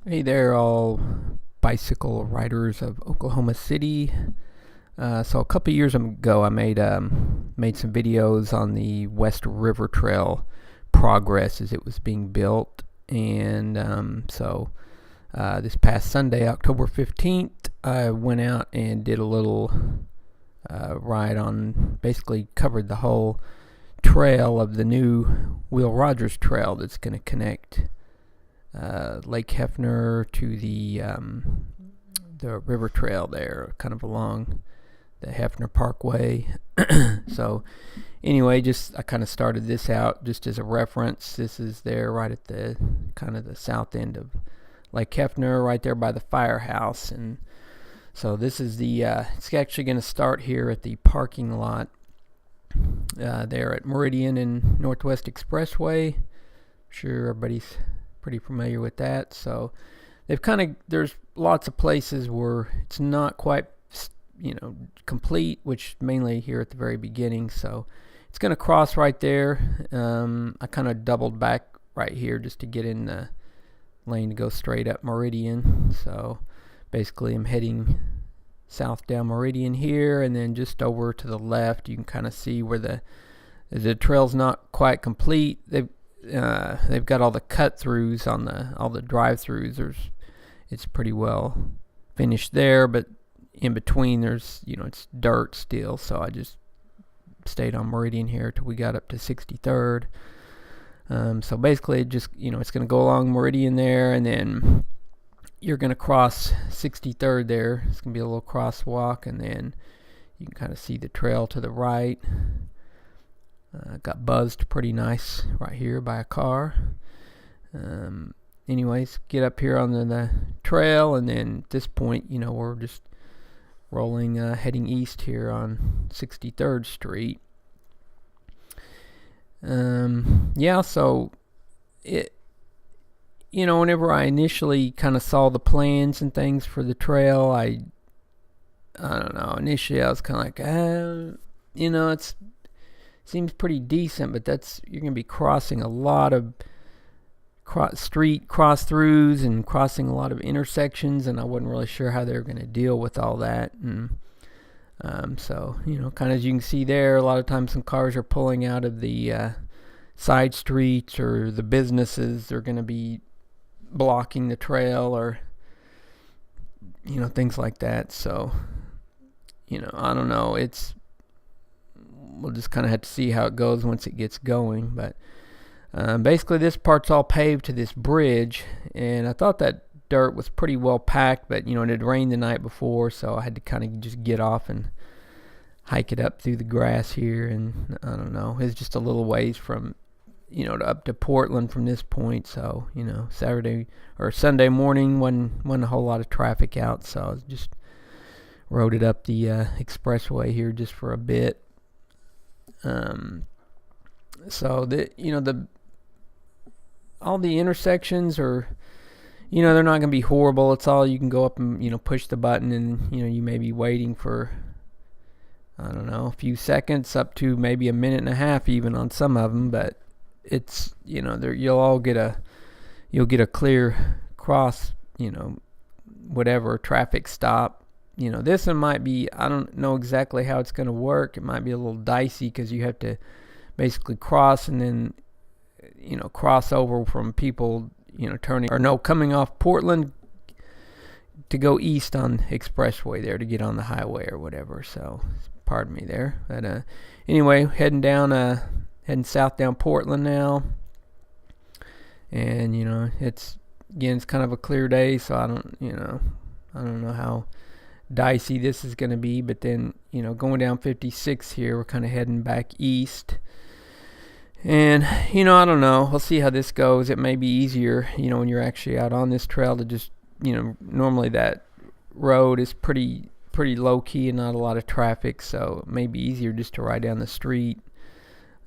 Hey there, all bicycle riders of Oklahoma City. So a couple years ago, I made some videos on the West River Trail progress as it was being built, and this past Sunday, October 15th, I went out and did a little ride on, basically covered the whole trail of the new Will Rogers Trail that's going to connect Lake Hefner to the river trail there, kind of along the Hefner Parkway. So anyway, I kind of started this out just as a reference. This is there right at the kind of the south end of Lake Hefner, right there by the firehouse. And so this is it's actually going to start here at the parking lot there at Meridian and Northwest Expressway. I'm sure everybody's pretty familiar with that. So there's lots of places where it's not quite complete, which mainly here at the very beginning. So it's going to cross right there. I kind of doubled back right here just to get in the lane to go straight up Meridian. So basically I'm heading south down Meridian here, and then just over to the left you can kind of see where the trail's not quite complete. They've got all the cut throughs on all the drive throughs. It's pretty well finished there, but in between there's it's dirt still. So I just stayed on Meridian here till we got up to 63rd. So basically it's going to go along Meridian there, and then you're going to cross 63rd there. It's going to be a little crosswalk, and then you can kind of see the trail to the right. Got buzzed pretty nice right here by a car. Anyways, get up here on the trail, and then at this point, we're just rolling, heading east here on 63rd Street. So whenever I initially kind of saw the plans and things for the trail, I don't know. Initially, I was kind of like, it seems pretty decent, but you're going to be crossing a lot of street cross-throughs and crossing a lot of intersections, and I wasn't really sure how they were going to deal with all that. And so, kind of as you can see there, a lot of times some cars are pulling out of the side streets, or the businesses they're going to be blocking the trail, or things like that. So I don't know, we'll just kind of have to see how it goes once it gets going. But basically this part's all paved to this bridge, and I thought that dirt was pretty well packed, but it had rained the night before, so I had to kind of just get off and hike it up through the grass here. And I don't know, it's just a little ways from up to Portland from this point. So Saturday or Sunday morning wasn't a whole lot of traffic out, so I just rode it up the expressway here just for a bit. So all the intersections are, they're not going to be horrible. It's all, you can go up and push the button, and you may be waiting for, I don't know, a few seconds, up to maybe a minute and a half even on some of them. But it's you'll get a clear cross, whatever traffic stop. This one might be, I don't know exactly how it's going to work. It might be a little dicey because you have to basically cross and then cross over from people coming off Portland to go east on Expressway there to get on the highway or whatever. So pardon me there. But anyway, heading south down Portland now, and it's kind of a clear day, so I don't know how dicey this is going to be. But then going down 56 here, we're kind of heading back east. And, I don't know. We'll see how this goes. It may be easier, when you're actually out on this trail to just, normally that road is pretty low-key and not a lot of traffic. So it may be easier just to ride down the street,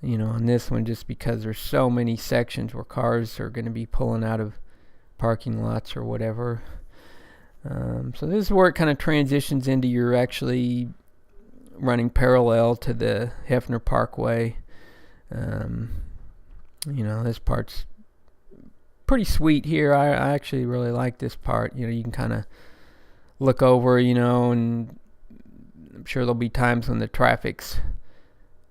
on this one, just because there's so many sections where cars are going to be pulling out of parking lots or whatever. So this is where it kind of transitions into you're actually running parallel to the Hefner Parkway. This part's pretty sweet here. I actually really like this part. You can kind of look over, and I'm sure there'll be times when the traffic's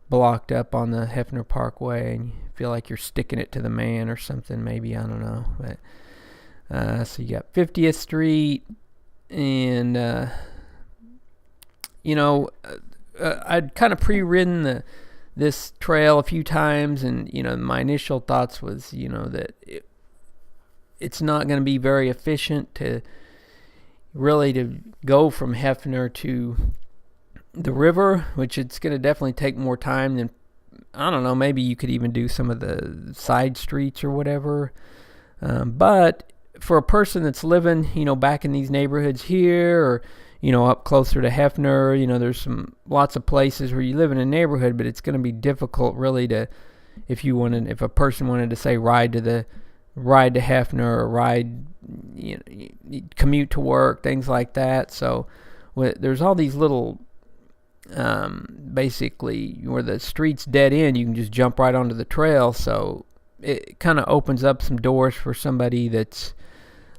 blocked up on the Hefner Parkway and you feel like you're sticking it to the man or something, maybe, I don't know. But so you got 50th Street, and I'd kind of pre-ridden this trail a few times, and my initial thoughts was that it's not going to be very efficient to go from Hefner to the river, which it's going to definitely take more time than, I don't know, maybe you could even do some of the side streets or whatever. But for a person that's living, back in these neighborhoods here, or up closer to Hefner, there's lots of places where you live in a neighborhood, but it's going to be difficult really if a person wanted to say ride to Hefner, or commute to work, things like that. So there's all these little, basically where the street's dead end, you can just jump right onto the trail. So it kind of opens up some doors for somebody that's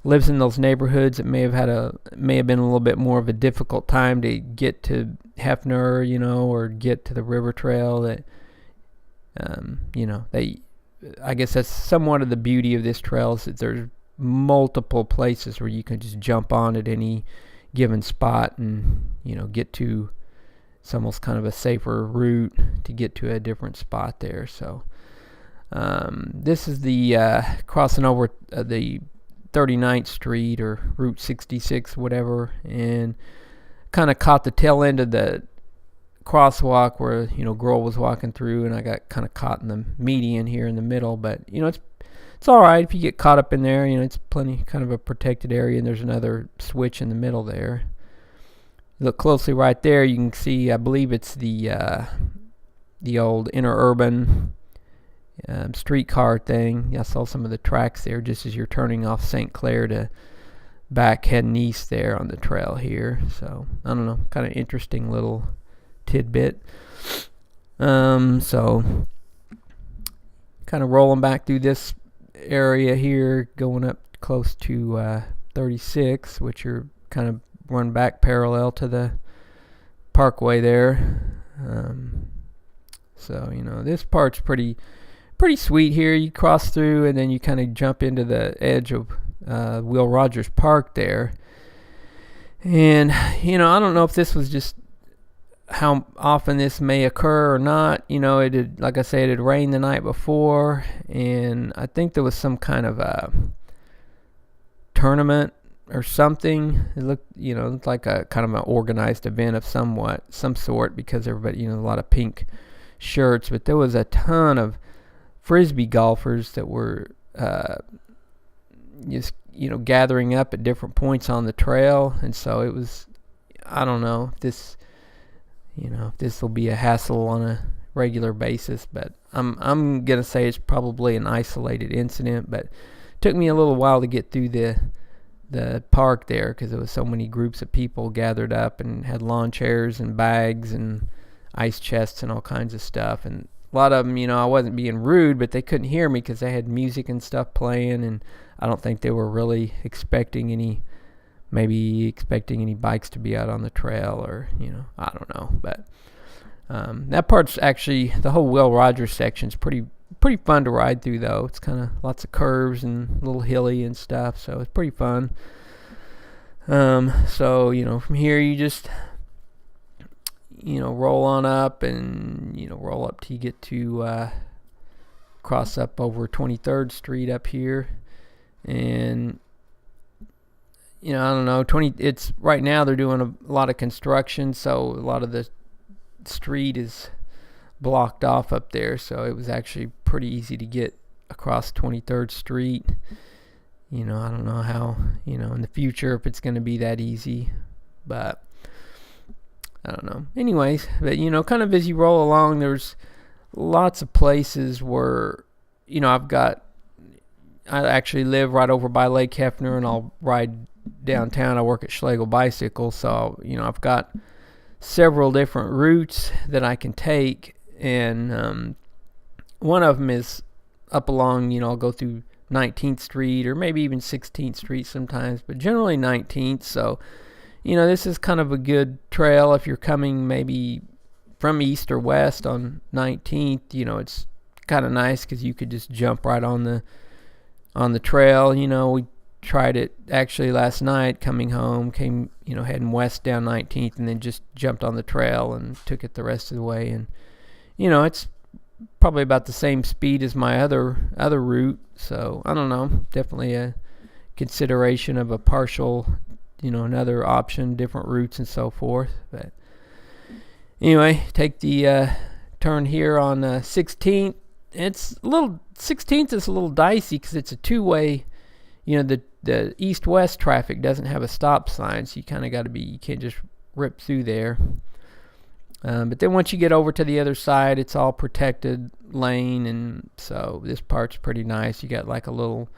lives in those neighborhoods that may have been a little bit more of a difficult time to get to Hefner, or get to the river trail. That I guess that's somewhat of the beauty of this trail, is that there's multiple places where you can just jump on at any given spot and get to. It's almost kind of a safer route to get to a different spot there. So this is the crossing over the 39th Street or Route 66, whatever, and kind of caught the tail end of the crosswalk where girl was walking through, and I got kind of caught in the median here in the middle. But it's all right if you get caught up in there. It's plenty kind of a protected area, and there's another switch in the middle there. Look closely right there, you can see, I believe it's the old interurban streetcar thing. I saw some of the tracks there just as you're turning off St. Clair to back heading east there on the trail here. So I don't know, kind of interesting little tidbit. So kind of rolling back through this area here, going up close to 36, which are kind of run back parallel to the Parkway there. So this part's pretty sweet here. You cross through and then you kind of jump into the edge of Will Rogers Park there. And I don't know if this was just how often this may occur or not. It had, like I said, it had rained the night before, and I think there was some kind of a tournament or something. It looked like a kind of an organized event of some sort, because everybody, a lot of pink shirts, but there was a ton of frisbee golfers that were just gathering up at different points on the trail. And so it was, I don't know if this will be a hassle on a regular basis, but I'm gonna say it's probably an isolated incident. But it took me a little while to get through the park there, because there was so many groups of people gathered up and had lawn chairs and bags and ice chests and all kinds of stuff. And a lot of them, I wasn't being rude, but they couldn't hear me because they had music and stuff playing, and I don't think they were really expecting any bikes to be out on the trail, or I don't know. But that part's actually, the whole Will Rogers section's pretty fun to ride through, though. It's kind of lots of curves and a little hilly and stuff, so it's pretty fun. So from here you just roll on up, and roll up till you get to cross up over 23rd Street up here. And I don't know, it's right now they're doing a lot of construction, so a lot of the street is blocked off up there, so it was actually pretty easy to get across 23rd Street. I don't know how, in the future if it's going to be that easy, but I don't know. Anyways, but kind of as you roll along, there's lots of places where, I actually live right over by Lake Hefner, and I'll ride downtown. I work at Schlegel Bicycle, so I've got several different routes that I can take, and one of them is up along, I'll go through 19th Street or maybe even 16th Street sometimes, but generally 19th. So, this is kind of a good trail if you're coming maybe from east or west on 19th. It's kind of nice because you could just jump right on the trail. We tried it actually last night coming home, heading west down 19th, and then just jumped on the trail and took it the rest of the way. And it's probably about the same speed as my other route, so I don't know, definitely a consideration of a partial, another option, different routes and so forth. But anyway, take the turn here on 16th. 16th is a little dicey because it's a two-way. The east-west traffic doesn't have a stop sign, so you kind of you can't just rip through there. But then once you get over to the other side, it's all protected lane, and so this part's pretty nice. You got like a little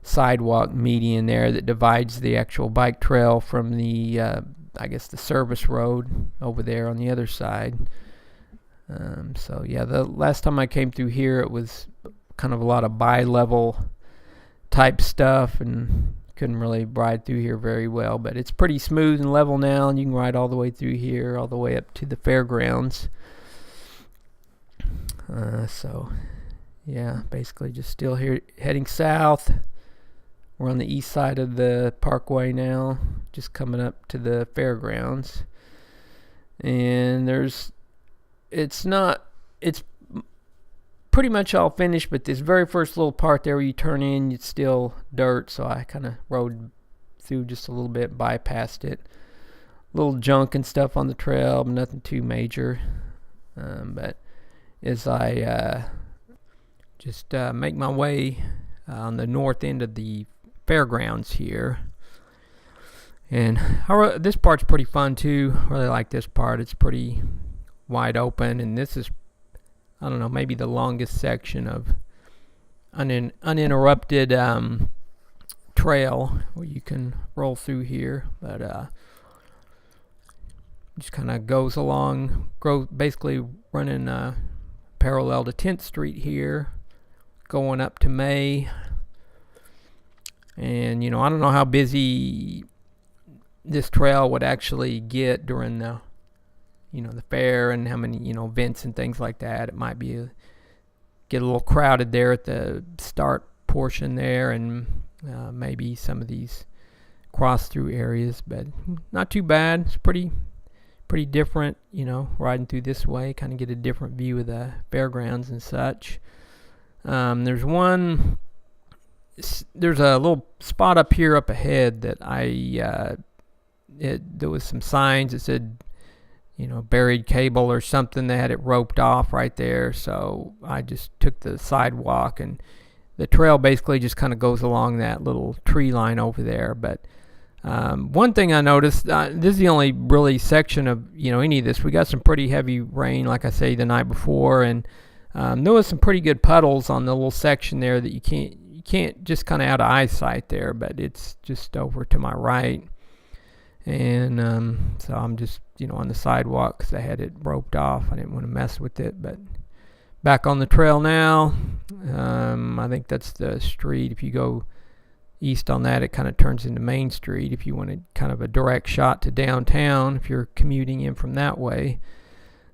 sidewalk median there that divides the actual bike trail from the, I guess, the service road over there on the other side. So yeah, the last time I came through here, it was kind of a lot of bi-level type stuff, and couldn't really ride through here very well, but it's pretty smooth and level now, and you can ride all the way through here, all the way up to the Fairgrounds. So yeah, basically just still here heading south. We're on the east side of the Parkway now, just coming up to the Fairgrounds. And it's pretty much all finished, but this very first little part there where you turn in, it's still dirt, so I kind of rode through just a little bit, bypassed it. Little junk and stuff on the trail, but nothing too major. But as I just make my way on the north end of the Fairgrounds here, and this part's pretty fun too. I really like this part. It's pretty wide open, and this is, I don't know, maybe the longest section of uninterrupted trail where you can roll through here. But just kind of goes along, basically running parallel to 10th Street here, going up to May. And, I don't know how busy this trail would actually get during the fair, and how many, events and things like that. It might get a little crowded there at the start portion there, and maybe some of these cross-through areas, but not too bad. It's pretty different, riding through this way, kind of get a different view of the Fairgrounds and such. There's a little spot up here up ahead that there was some signs that said, buried cable or something. They had it roped off right there, so I just took the sidewalk, and the trail basically just kind of goes along that little tree line over there. But one thing I noticed, this is the only really section of any of this. We got some pretty heavy rain, like I say, the night before, and there was some pretty good puddles on the little section there that you can't just kind of out of eyesight there, but it's just over to my right. And so I'm just on the sidewalk because I had it roped off. I didn't want to mess with it, but back on the trail now. I think that's the street. If you go east on that, it kind of turns into Main Street if you wanted kind of a direct shot to downtown if you're commuting in from that way.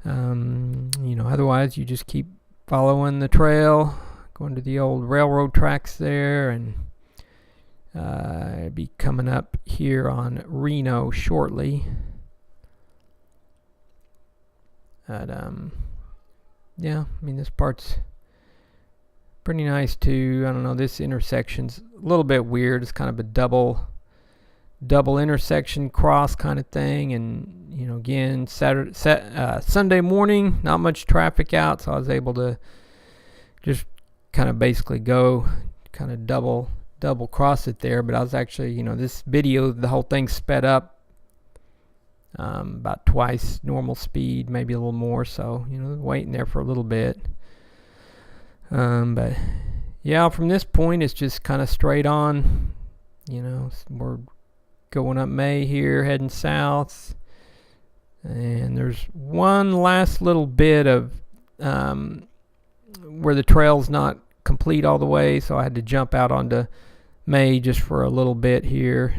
Otherwise you just keep following the trail, going to the old railroad tracks there, and be coming up here on Reno shortly. But yeah, this part's pretty nice too. I don't know, this intersection's a little bit weird. It's kind of a double intersection cross kind of thing, and again, Sunday morning, not much traffic out, so I was able to just kind of basically go kind of double cross it there. But I was actually, this video, the whole thing sped up about twice normal speed, maybe a little more, so waiting there for a little bit. But yeah, from this point it's just kind of straight on. We're going up May here, heading south, and there's one last little bit of where the trail's not complete all the way, so I had to jump out onto May just for a little bit here,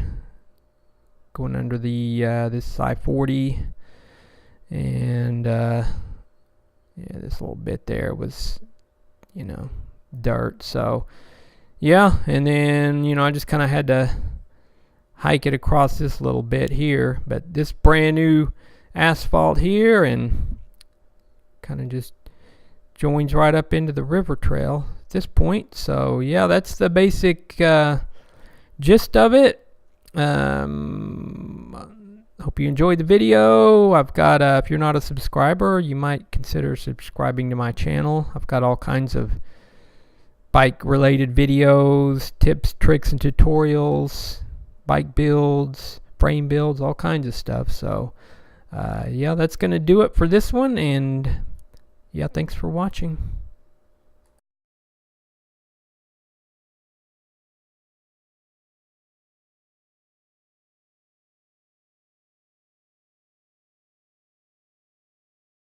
going under the this I-40, and yeah, this little bit there was, you know, dirt. So yeah, and then, you know, I just kind of had to hike it across this little bit here, but this brand new asphalt here, and kind of just joins right up into the river trail at this point. So yeah, that's the basic gist of it. Hope you enjoyed the video. I've got if you're not a subscriber, you might consider subscribing to my channel. I've got all kinds of bike related videos, tips, tricks, and tutorials, bike builds, frame builds, all kinds of stuff. So yeah, that's gonna do it for this one, and yeah, thanks for watching.